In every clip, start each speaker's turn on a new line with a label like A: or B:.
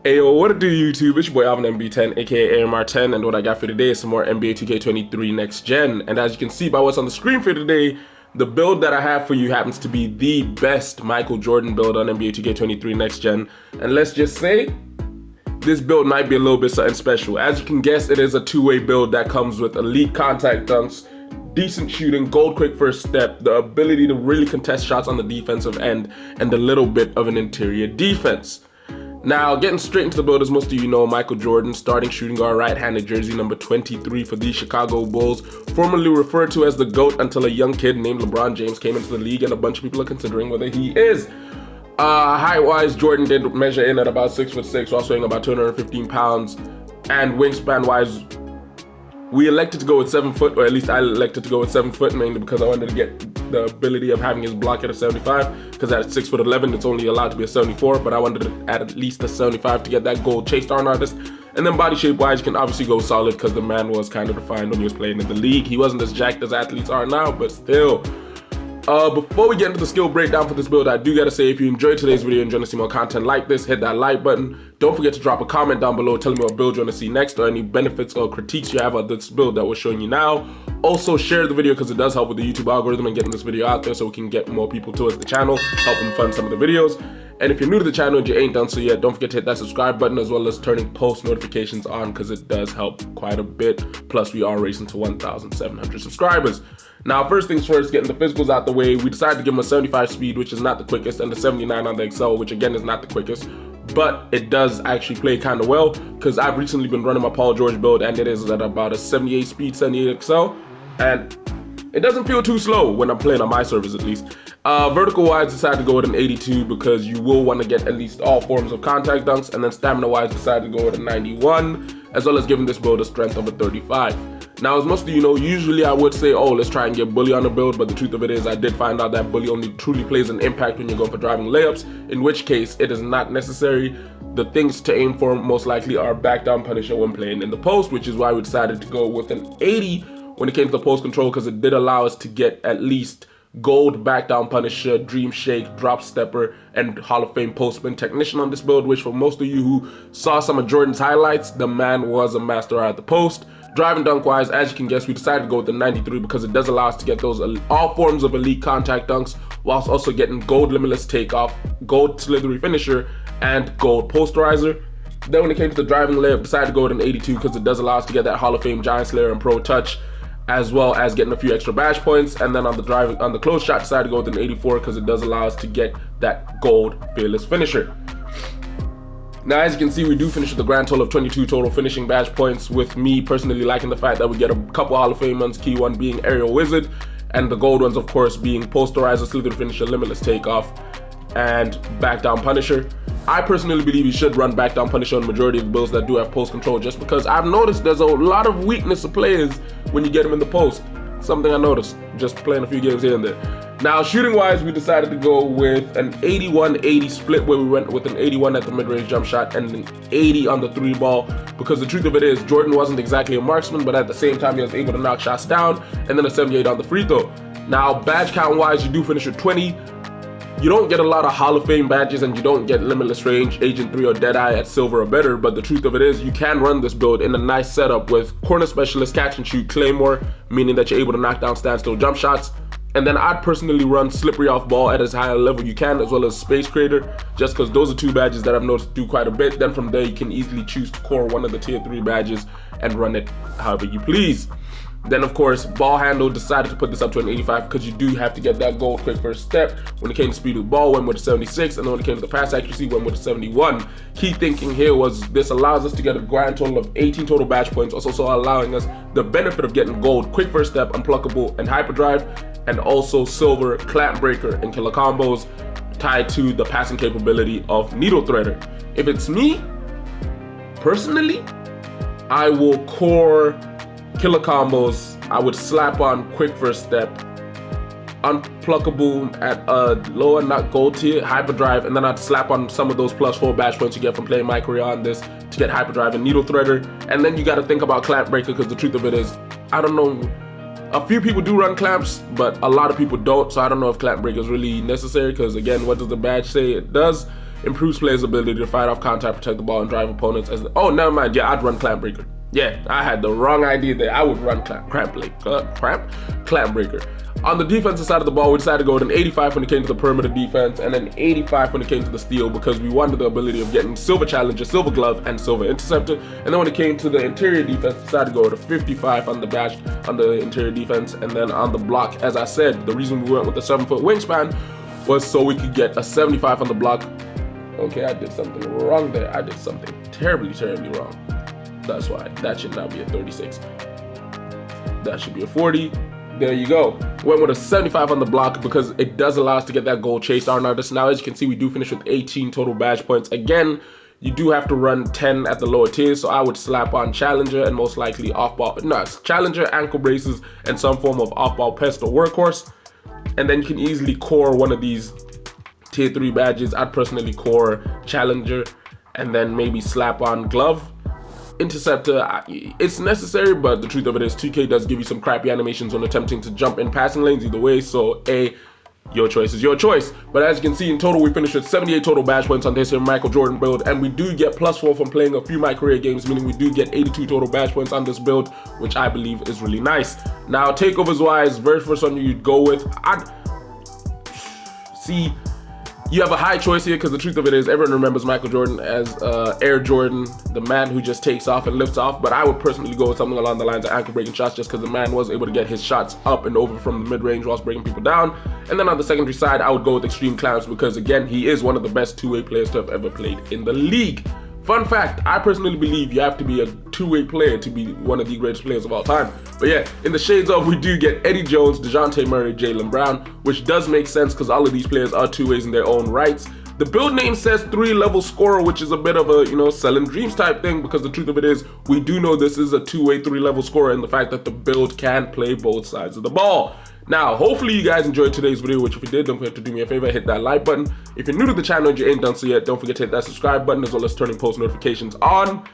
A: Ayo, what it do, YouTube? It's your boy Alvin MB10, aka AMR10, and what I got for today is some more NBA 2K23 Next Gen. And as you can see by what's on the screen for today, the build that I have for you happens to be the best Michael Jordan build on NBA 2K23 Next Gen. And let's just say, this build might be a little bit something special. As you can guess, it is a two-way build that comes with elite contact dunks, decent shooting, gold quick first step, the ability to really contest shots on the defensive end, and a little bit of an interior defense. Now, getting straight into the build, as most of you know, Michael Jordan, starting shooting guard, right-handed, jersey number 23 for the Chicago Bulls, formerly referred to as the GOAT until a young kid named LeBron James came into the league and a bunch of people are considering whether he is. Height-wise, Jordan did measure in at about 6'6", while weighing about 215 pounds, and wingspan-wise, we elected to go with 7 foot, or at least I elected to go with 7 foot, mainly because I wanted to get the ability of having his block at a 75, because at 6'11", it's only allowed to be a 74, but I wanted to add at least a 75 to get that gold chase down artist. And then body shape wise, you can obviously go solid because the man was kind of defined when he was playing in the league. He wasn't as jacked as athletes are now, but still. Before we get into the skill breakdown for this build, I do gotta say, if you enjoyed today's video and you want to see more content like this, hit that like button. Don't forget to drop a comment down below telling me what build you want to see next, or any benefits or critiques you have of this build that we're showing you now. Also, share the video because it does help with the YouTube algorithm and getting this video out there so we can get more people towards the channel, helping fund some of the videos. And if you're new to the channel and you ain't done so yet, don't forget to hit that subscribe button as well as turning post notifications on because it does help quite a bit. Plus, we are racing to 1,700 subscribers. Now, first things first, getting the physicals out the way, we decided to give him a 75 speed, which is not the quickest, and the 79 on the Excel, which again is not the quickest. But it does actually play kind of well because I've recently been running my Paul George build and it is at about a 78 speed, 78 Excel. And it doesn't feel too slow when I'm playing on my servers at least. Vertical wise, decided to go with an 82 because you will want to get at least all forms of contact dunks, and then stamina wise, decided to go with a 91, as well as giving this build a strength of a 35. Now, as most of you know, usually I would say, oh, let's try and get bully on the build, but the truth of it is I did find out that bully only truly plays an impact when you're going for driving layups, in which case it is not necessary. The things to aim for most likely are back down punisher when playing in the post, which is why we decided to go with an 80 when it came to the post control, because it did allow us to get at least gold back down punisher, Dreamshake, Dropstepper, and Hall of Fame Post Spin Technician on this build, which for most of you who saw some of Jordan's highlights, the man was a master at the post. Driving dunk wise, as you can guess, we decided to go with the 93 because it does allow us to get those all forms of elite contact dunks, whilst also getting Gold Limitless TakeOff, Gold Slithery Finisher, and Gold Posterizer. Then when it came to the driving layup, decided to go with an 82 because it does allow us to get that Hall of Fame Giant Slayer and Pro Touch, as well as getting a few extra badge points. And then on the close shot, decided to go with an 84 because it does allow us to get that Gold Fearless Finisher. Now, as you can see, we do finish with a grand total of 22 total finishing badge points, with me personally liking the fact that we get a couple Hall of Fame ones, key one being Aerial Wizard, and the gold ones, of course, being Posterizer, Slithery Finisher, Limitless TakeOff, and Back Down Punisher. I personally believe you should run Back Down Punisher on the majority of the builds that do have post control, just because I've noticed there's a lot of weakness of players when you get them in the post. Something I noticed just playing a few games here and there. Now, shooting wise, we decided to go with an 81-80 split, where we went with an 81 at the mid-range jump shot and an 80 on the 3-ball, because the truth of it is Jordan wasn't exactly a marksman, but at the same time he was able to knock shots down, and then a 78 on the free throw. Now, badge count wise, you do finish with 20. You don't get a lot of Hall of Fame badges, and you don't get Limitless Range, Agent 3, or Deadeye at silver or better, but the truth of it is you can run this build in a nice setup with Corner Specialist, Catch and Shoot, Claymore, meaning that you're able to knock down standstill jump shots. And then I'd personally run Slippery off ball at as high a level you can, as well as Space Creator, just because those are two badges that I've noticed do quite a bit. Then from there, you can easily choose to core one of the tier 3 badges and run it however you please. Then, of course, ball handle, decided to put this up to an 85 because you do have to get that gold quick first step. When it came to speed of the ball, went with a 76, and then when it came to the pass accuracy, went with a 71. Key thinking here was this allows us to get a grand total of 18 total badge points, also allowing us the benefit of getting gold, quick first step, unpluckable, and hyperdrive, and also silver, clamp breaker, and killer combos tied to the passing capability of needle threader. If it's me, personally, I will core killer combos. I would slap on quick first step, unpluckable at a lower, not gold tier, hyperdrive, and then I'd slap on some of those +4 badge points you get from playing my career on this to get hyperdrive and needle threader. And then you got to think about clamp breaker, because the truth of it is, I don't know, a few people do run clamps, but a lot of people don't, so I don't know if clamp breaker is really necessary, because again, what does the badge say it does? improves players' ability to fight off contact, protect the ball, and drive opponents. Oh, never mind. Yeah, I'd run Clamp Breaker. Yeah, I had the wrong idea there. I would run Clamp Breaker. On the defensive side of the ball, we decided to go with an 85 when it came to the perimeter defense, and an 85 when it came to the steal, because we wanted the ability of getting Silver Challenger, Silver Glove, and Silver Interceptor. And then when it came to the interior defense, we decided to go with a 55 on the interior defense, and then on the block, as I said, the reason we went with the 7-foot wingspan was so we could get a 75 on the block. Okay, I did something wrong there. I did something terribly, terribly wrong. That's why that should not be a 36. That should be a 40. There you go. Went with a 75 on the block because it does allow us to get that gold chase artist. Now, as you can see, we do finish with 18 total badge points. Again, you do have to run 10 at the lower tiers, so I would slap on Challenger and most likely off-ball. No, Challenger, ankle braces, and some form of off-ball pest or workhorse. And then you can easily core one of these tier 3 badges. I'd personally core Challenger and then maybe slap on Glove. Interceptor, it's necessary, but the truth of it is 2K does give you some crappy animations when attempting to jump in passing lanes either way, so your choice is your choice. But as you can see, in total we finished with 78 total badge points on this here Michael Jordan build, and we do get +4 from playing a few My Career games, meaning we do get 82 total badge points on this build, which I believe is really nice. Now, takeovers wise, very first one you'd go with, see, you have a high choice here because the truth of it is everyone remembers Michael Jordan as Air Jordan, the man who just takes off and lifts off, but I would personally go with something along the lines of ankle breaking shots just because the man was able to get his shots up and over from the mid-range whilst breaking people down. And then on the secondary side, I would go with extreme clamps because, again, he is one of the best two-way players to have ever played in the league. Fun fact, I personally believe you have to be a two-way player to be one of the greatest players of all time. But yeah, in the shades of, we do get Eddie Jones, DeJounte Murray, Jaylen Brown, which does make sense because all of these players are two-ways in their own rights. The build name says 3-level scorer, which is a bit of a, selling dreams type thing, because the truth of it is, we do know this is a two-way 3-level scorer, and the fact that the build can play both sides of the ball. Now, hopefully you guys enjoyed today's video, which if you did, don't forget to do me a favor, hit that like button. If you're new to the channel and you ain't done so yet, don't forget to hit that subscribe button, as well as turning post notifications on.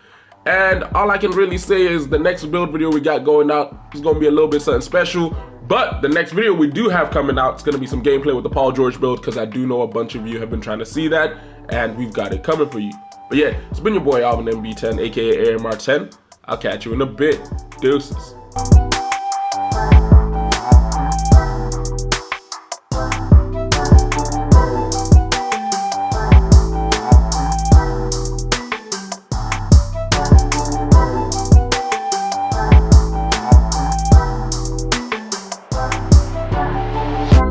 A: And all I can really say is the next build video we got going out is going to be a little bit something special. But the next video we do have coming out, it's going to be some gameplay with the Paul George build, because I do know a bunch of you have been trying to see that, and we've got it coming for you. But yeah, it's been your boy Alvin MB10, aka AMR10. I'll catch you in a bit. Deuces.